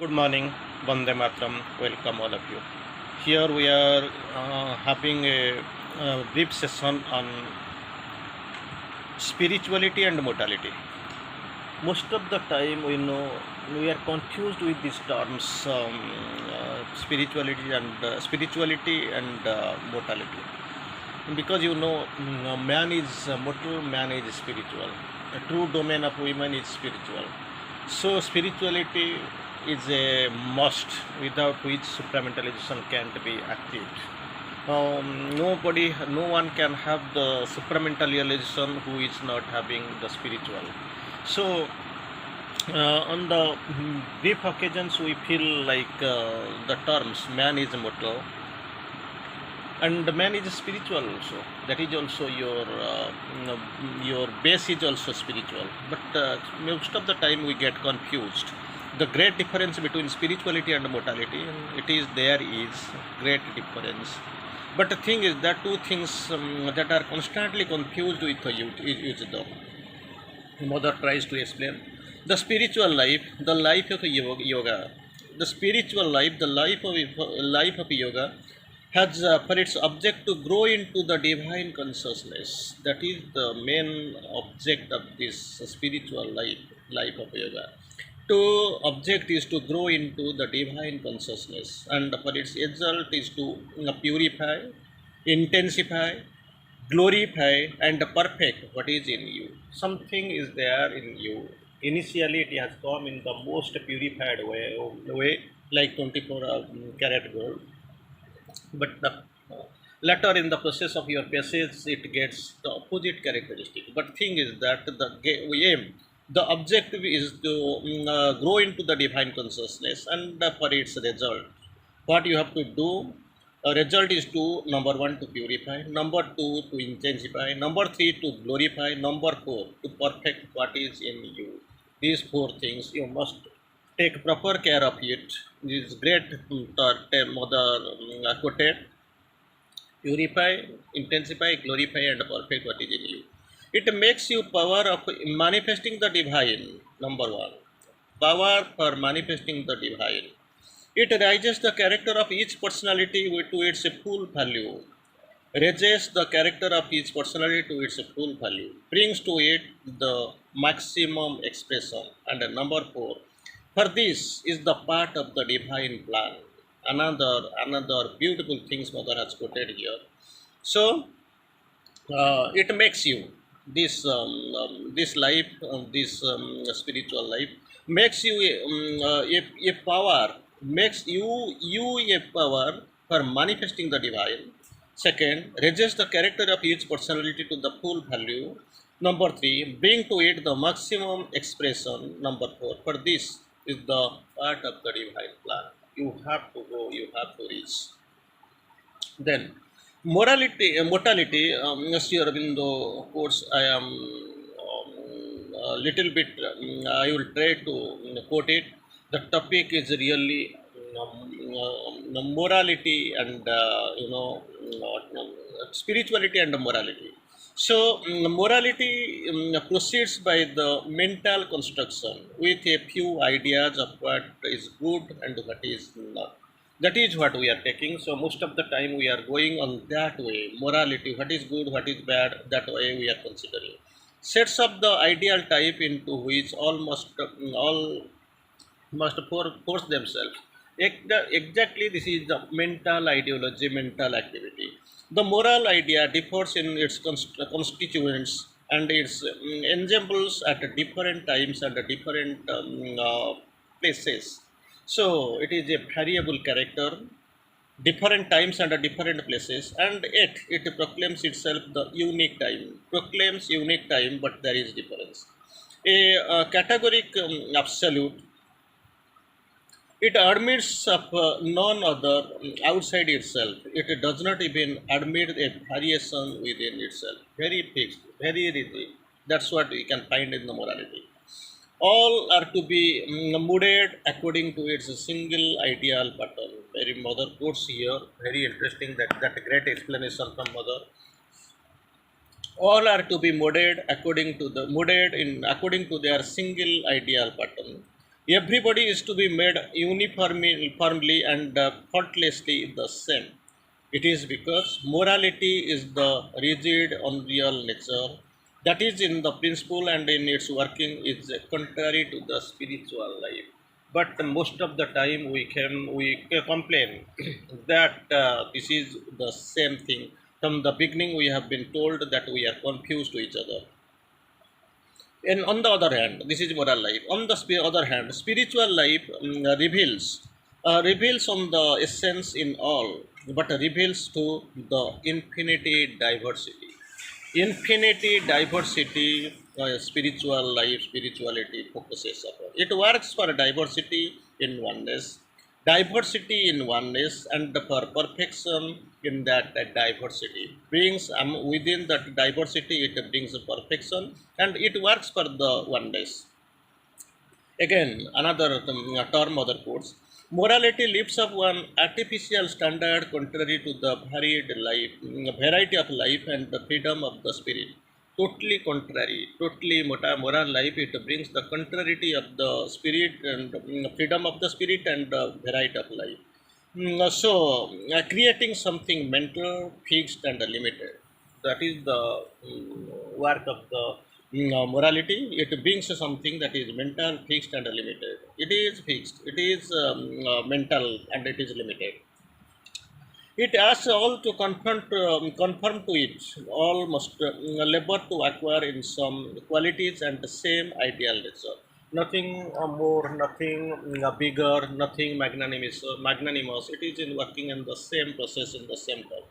Good morning, Vande Matram. Welcome all of you. Here we are having a brief session on spirituality and mortality. Most of the time, we know we are confused with these terms, spirituality and mortality, because man is mortal, man is spiritual. A true domain of women is spiritual. So spirituality is a must, without which supramentalization can't be achieved. No one can have the supramental realization who is not having the spiritual. So, on the brief occasions, we feel like the terms man is mortal and man is spiritual also. That is also your base is also spiritual. But most of the time, we get confused. The great difference between spirituality and mortality, there is great difference. But the thing is that two things that are constantly confused with the youth is the mother tries to explain the spiritual life, the life of yoga. The spiritual life, the life of yoga has for its object to grow into the divine consciousness. That is the main object of this spiritual life of yoga. To object is to grow into the divine consciousness, and for its result is to purify, intensify, glorify, and perfect what is in you. Something is there in you. Initially it has come in the most purified way like 24 karat gold, but later in the process of your passage it gets the opposite characteristic. But thing is that we aim, the objective is to grow into the divine consciousness, and for its result what you have to do, result is to number one to purify, number two to intensify, number three to glorify, number four to perfect what is in you. These four things you must take proper care of it. This great mother quoted: purify, intensify, glorify, and perfect what is in you. It makes you power of manifesting the divine. Number one, power for manifesting the divine. It raises the character of each personality to its full value. Raises the character of each personality to its full value. Brings to it the maximum expression. And number four, for this is the part of the divine plan. Another beautiful things Mother has quoted here. So it makes you this life, this spiritual life makes you a power, makes you a power for manifesting the divine. Second, raises the character of each personality to the full value. Number three, bring to it the maximum expression. Number four, for this is the part of the divine plan. You have to go, you have to reach. Then mortality, Sri Aurobindo quotes. I am a little bit, I will try to quote it. The topic is really morality and spirituality and morality. So morality proceeds by the mental construction with a few ideas of what is good and what is not. That is what we are taking. So most of the time we are going on that way. Morality, what is good, what is bad, that way we are considering. Sets up the ideal type into which all must force themselves. Exactly, this is the mental ideology, mental activity. The moral idea differs in its constituents and its ensembles at different times and different places. So it is a variable character, different times and different places, and yet it proclaims itself the unique time. Proclaims unique time, but there is difference. A categoric absolute, it admits of none other outside itself. It does not even admit a variation within itself. Very fixed, very rigid. That's what we can find in the morality. All are to be molded according to its single ideal pattern. Very Mother quotes here. Very interesting that great explanation from Mother. All are to be molded according to their single ideal pattern. Everybody is to be made uniformly and faultlessly the same. It is because morality is the rigid, unreal nature that is in the principle and in its working is contrary to the spiritual life. But most of the time we complain that this is the same thing. From the beginning, we have been told that we are confused to each other. And on the other hand, this is moral life. On the other hand, spiritual life reveals on the essence in all, but reveals to the infinity diversity. Infinity diversity, spiritual life, spirituality focuses upon. It works for diversity in oneness, and for perfection in that diversity brings within that diversity it brings perfection and it works for the oneness. Again, another term other quotes, morality lifts up one artificial standard contrary to the variety of life and the freedom of the spirit. Totally contrary, totally moral life, it brings the contrariety of the spirit and freedom of the spirit and the variety of life. Creating something mental, fixed, and limited. That is the work of the morality. It brings something that is mental, fixed, and limited. It is fixed. It is mental, and it is limited. It asks all to conform to it. All must labor to acquire in some qualities and the same ideal nature. Nothing more, nothing bigger, nothing magnanimous. It is in working in the same process in the same time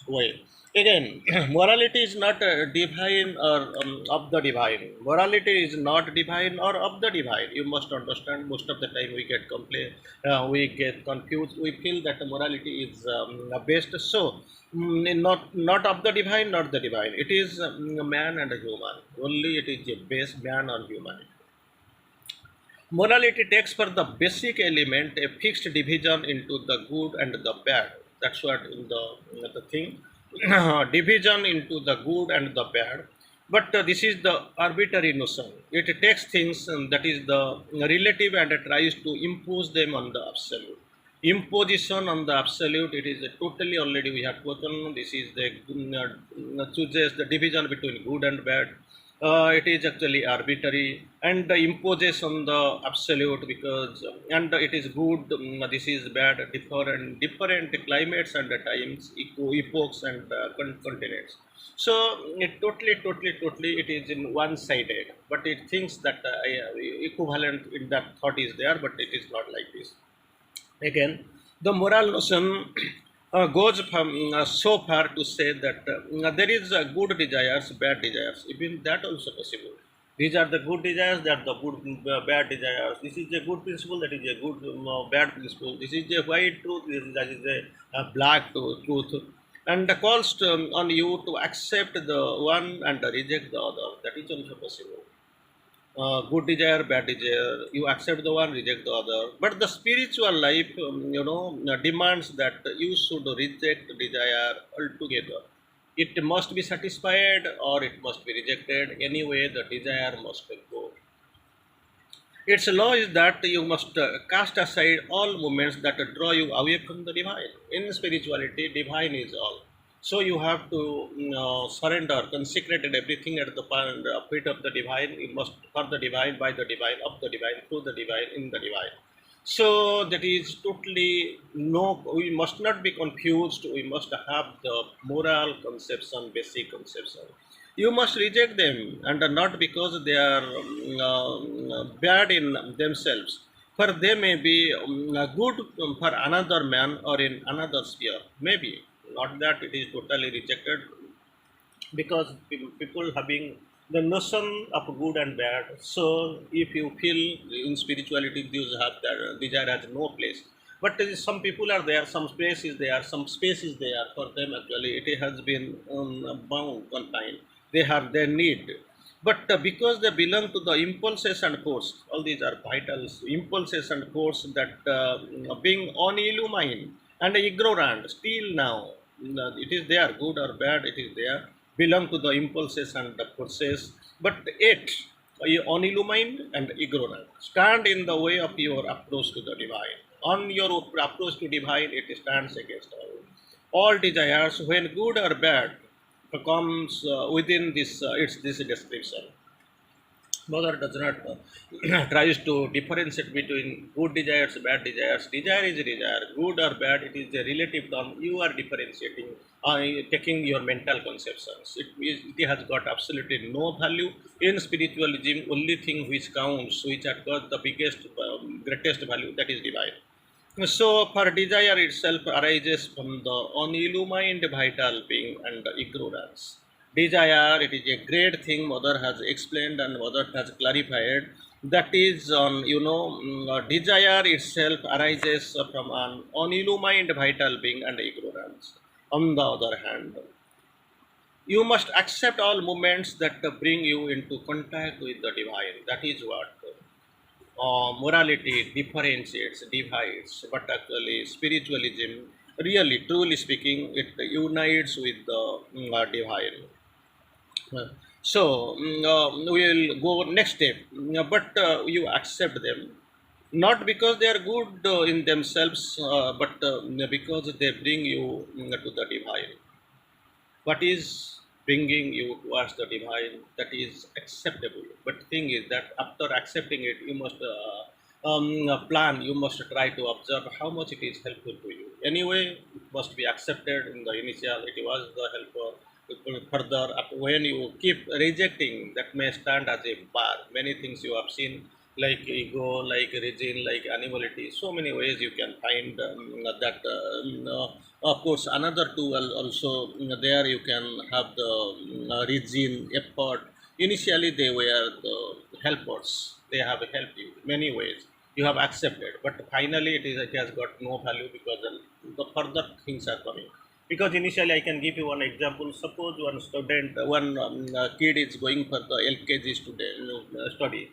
way. Again, morality is not divine or of the divine. Morality is not divine or of the divine. You must understand. Most of the time, we get confused. We feel that morality is based not of the divine, not the divine. It is man and a human. Only it is a base man or human. Morality takes for the basic element a fixed division into the good and the bad. That's what in the thing division into the good and the bad. But this is the arbitrary notion. It takes things that is the relative and tries to impose them on the absolute. Imposition on the absolute. It is totally already we have spoken. This is the chooses the division between good and bad. It is actually arbitrary and imposes on the absolute because and it is good, this is bad, different climates and times, epochs and continents. So it totally it is in one sided, but it thinks that equivalent in that thought is there, but it is not like this. Again, the moral notion goes from so far to say that there is good desires, bad desires. Even that also possible. These are the good desires, that the good bad desires. This is a good principle, that is a good bad principle. This is a white truth, that is a black truth. And calls on you to accept the one and reject the other. That is also possible. Good desire, bad desire, you accept the one, reject the other. But the spiritual life, demands that you should reject desire altogether. It must be satisfied or it must be rejected. Anyway, the desire must go. Its law is that you must cast aside all movements that draw you away from the divine. In spirituality, divine is all. So you have to surrender, consecrated everything at the feet of the divine. You must for the divine, by the divine, of the divine, through the divine, in the divine. So that is totally no. We must not be confused. We must have the moral conception, basic conception. You must reject them, and not because they are bad in themselves. For they may be good for another man or in another sphere. Maybe not that it is totally rejected, because people having the notion of good and bad. So if you feel in spirituality these have that desire has no place, but there is some people are there, some space is there, some space is there for them. Actually it has been bound confined, they have their need. But because they belong to the impulses and force, all these are vitals, impulses and force that being unillumined and ignorant still now, it is there, good or bad, it is there, belong to the impulses and the forces. But yet unillumined and ignorant. Stand in the way of your approach to the divine. On your approach to divine, it stands against all. All desires, when good or bad, comes within this its this description. Mother does not tries to differentiate between good desires, bad desires. Desire is desire, good or bad. It is a relative term. You are differentiating, taking your mental conceptions. It has got absolutely no value in spiritualism. Only thing which counts, which has got the biggest, greatest value, that is divine. So, for desire itself arises from the unillumined vital being and ignorance. Desire, it is a great thing Mother has explained and Mother has clarified. That is, desire itself arises from an unillumined vital being and ignorance. On the other hand, you must accept all moments that bring you into contact with the divine. That is what morality differentiates, divides, but actually spiritualism, really, truly speaking, it unites with the divine. Uh, So we will go next step, but you accept them not because they are good in themselves, but because they bring you to the divine. What is bringing you towards the divine, that is acceptable, but thing is that after accepting it you must plan, you must try to observe how much it is helpful to you. Anyway, it must be accepted. In the initial it was the helper. Further when you keep rejecting, that may stand as a bar. Many things you have seen, like ego, like region, like animality, so many ways you can find that of course another tool also. There you can have the region effort. Initially they were the helpers, they have helped you many ways, you have accepted, but finally it has got no value because the further things are coming. Because initially I can give you one example. Suppose one student, one kid is going for the LKG student study.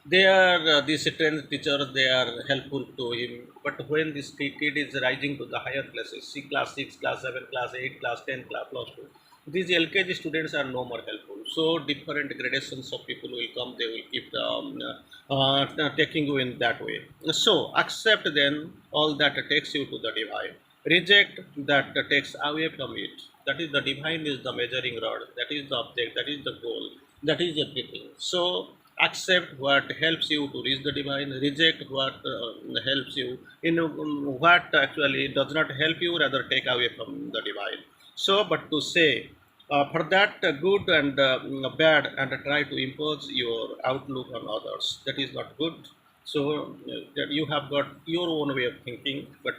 They are these strength teachers, they are helpful to him, but when this kid is rising to the higher classes, see class 6, class 7, class 8, class 10, class plus 2, these LKG students are no more helpful. So different gradations of people will come, they will keep taking you in that way. So accept then all that takes you to the divine, reject that takes away from it. That is, the divine is the measuring rod, that is the object, that is the goal, that is everything. So accept what helps you to reach the divine, reject what helps you in what actually does not help you, rather take away from the divine. So but to say for that good and bad and try to impose your outlook on others, that is not good. So that you have got your own way of thinking, but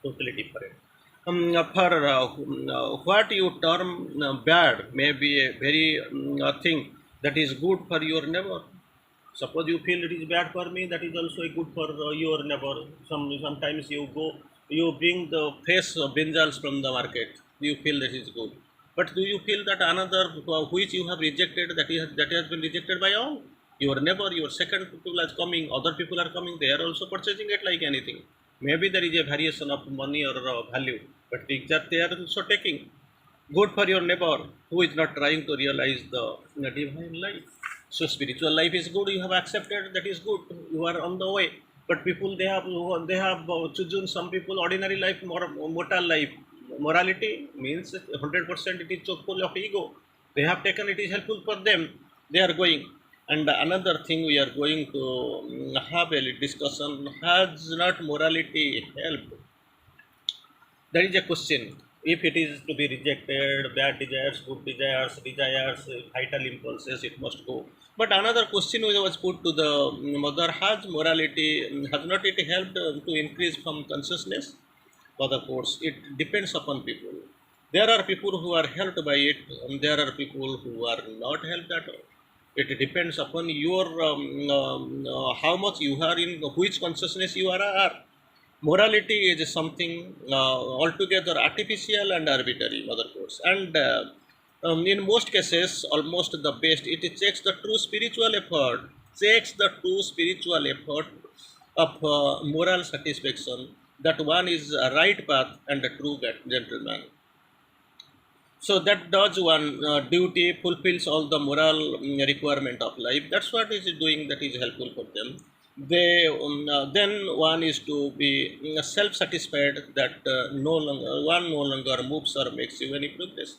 totally different. For what you term bad may be a very thing that is good for your neighbor. Suppose you feel it is bad for me, that is also a good for your neighbor. Sometimes you go, you bring the fresh brinjals from the market. You feel that is good, but do you feel that another which you have rejected, that has been rejected by all? Your neighbor, your second people is coming, other people are coming, they are also purchasing it like anything. Maybe there is a variation of money or value, but things that they are also taking. Good for your neighbor who is not trying to realize the divine life. So spiritual life is good, you have accepted, that is good, you are on the way. But people, they have chosen, some people ordinary life, mortal life. Morality means 100% it is so full of ego. They have taken it is helpful for them, they are going. And another thing we are going to have a discussion: has not morality helped? There is a question. If it is to be rejected, bad desires, good desires, vital impulses, it must go. But another question was put to the mother: has morality, has not it helped to increase from consciousness? But of course, it depends upon people. There are people who are helped by it, and there are people who are not helped at all. It depends upon your how much you are in, which consciousness you are. Morality is something altogether artificial and arbitrary, mother course. And in most cases, almost the best, it checks the true spiritual effort, checks the true spiritual effort of moral satisfaction, that one is a right path and a true gentleman. So that does one duty, fulfills all the moral requirement of life. That's what is doing, that is helpful for them. They then one is to be self-satisfied, that no longer one no longer moves or makes you any progress.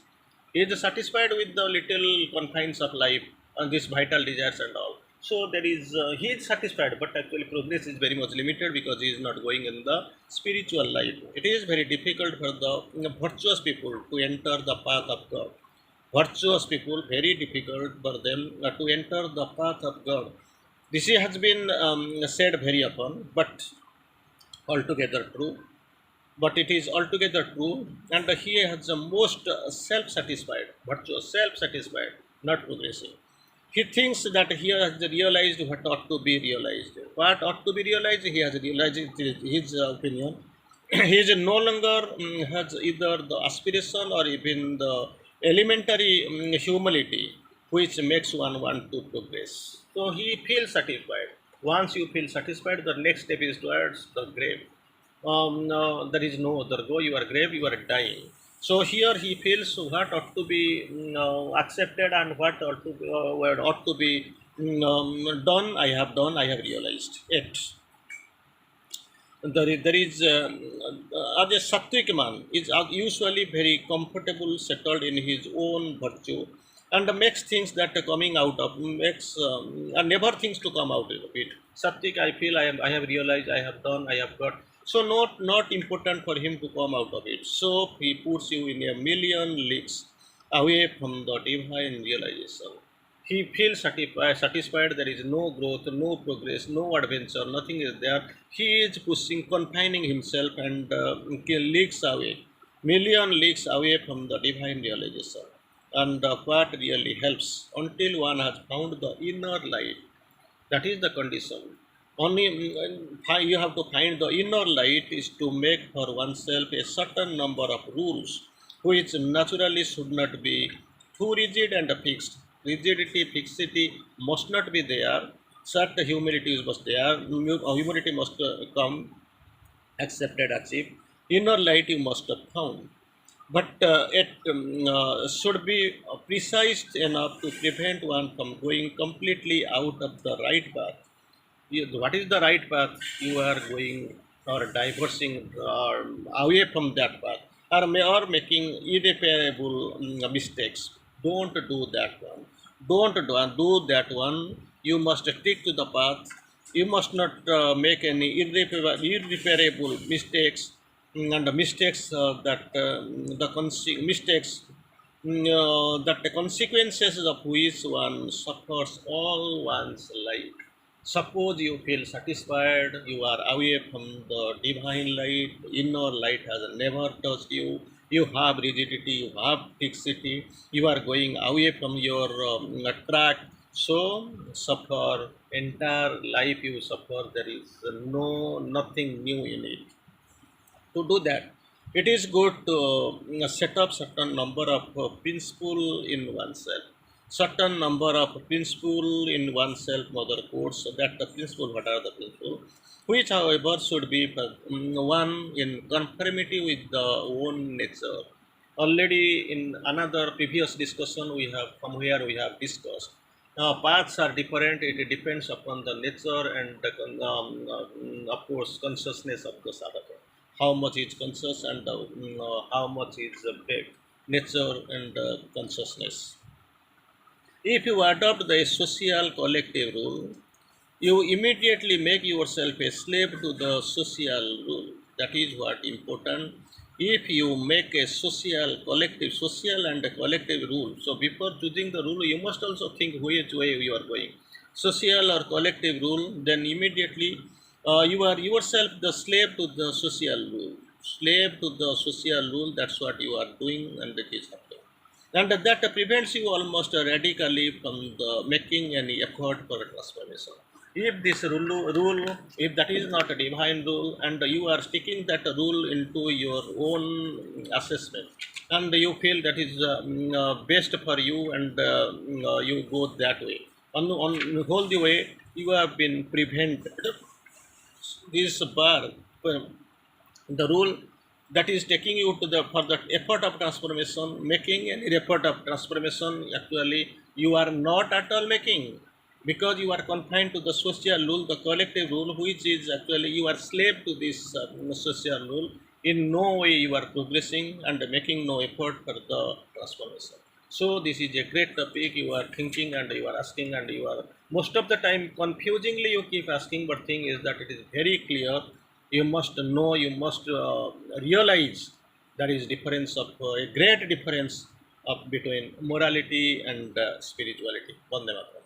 He is satisfied with the little confines of life and these vital desires and all. So there is he is satisfied, but actually progress is very much limited because he is not going in the spiritual life. It is very difficult for the virtuous people to enter the path of God. Virtuous people, very difficult for them to enter the path of God. This has been said very often, but altogether true. But it is altogether true, and he has the most self-satisfied, virtuous, self-satisfied, not progressive. He thinks that he has realized what ought to be realized. What ought to be realized, he has realized his opinion. He is no longer has either the aspiration or even the elementary humility which makes one want to progress. So he feels satisfied. Once you feel satisfied, the next step is towards the grave. No, there is no other go. You are grave, you are dying. So here he feels what ought to be accepted and what ought to be done. I have done. I have realized it. As a sattvic man is usually very comfortable, settled in his own virtue, and makes things that are coming out of makes and never thinks to come out of it. Sattvic, I feel I have realized, I have done, I have got. So not important for him to come out of it. So he puts you in a million leagues away from the divine realization. He feels satisfied. There is no growth, no progress, no adventure, nothing is there. He is pushing, confining himself, and leagues away, million leagues away from the divine realization. And what really helps until one has found the inner light. That is the condition. Only you have to find the inner light is to make for oneself a certain number of rules, which naturally should not be too rigid and fixed. Rigidity, fixity must not be there. Certain humility must there. Humility must come, accepted, achieved. Inner light you must have found, but it should be precise enough to prevent one from going completely out of the right path. What is the right path you are going, or diversing or away from that path, or making irreparable mistakes? Don't do that one. Don't do that one. You must stick to the path. You must not make any irreparable mistakes, and the mistakes that the mistakes that the consequences of which one suffers all one's life. Suppose you feel satisfied, you are away from the divine light, inner light has never touched you, you have rigidity, you have fixity, you are going away from your track. So, suffer, entire life you suffer, there is nothing new in it. To do that, it is good to set up certain number of principle in oneself, certain number of principle in oneself, mother codes. So that the principle, what are the principle, which however should be one in conformity with the own nature. Already in another previous discussion we have, from where we have discussed, paths are different. It depends upon the nature and the, of course, consciousness of the sadhaka. How much is conscious, and how much is nature and consciousness. If you adopt the social collective rule, you immediately make yourself a slave to the social rule. That is what important. If you make a social and a collective rule, so before choosing the rule, you must also think which way you are going. Social or collective rule, then immediately you are yourself the slave to the social rule. Slave to the social rule, that's what you are doing, and it is happening. And that prevents you almost radically from the making any effort for a transformation. If this rule, if that is not a divine rule, and you are sticking that rule into your own assessment, and you feel that is best for you, and you go that way, on whole the way you have been prevented. This bar, the rule, that is taking you to the for the effort of transformation, making any effort of transformation, actually you are not at all making, because you are confined to the social rule, the collective rule, which is actually you are slave to this social rule. In no way you are progressing and making no effort for the transformation. So this is a great topic you are thinking and you are asking, and you are most of the time confusingly you keep asking, but thing is that it is very clear. You must know, you must realize there is difference of a great difference of between morality and spirituality. Vande Mataram.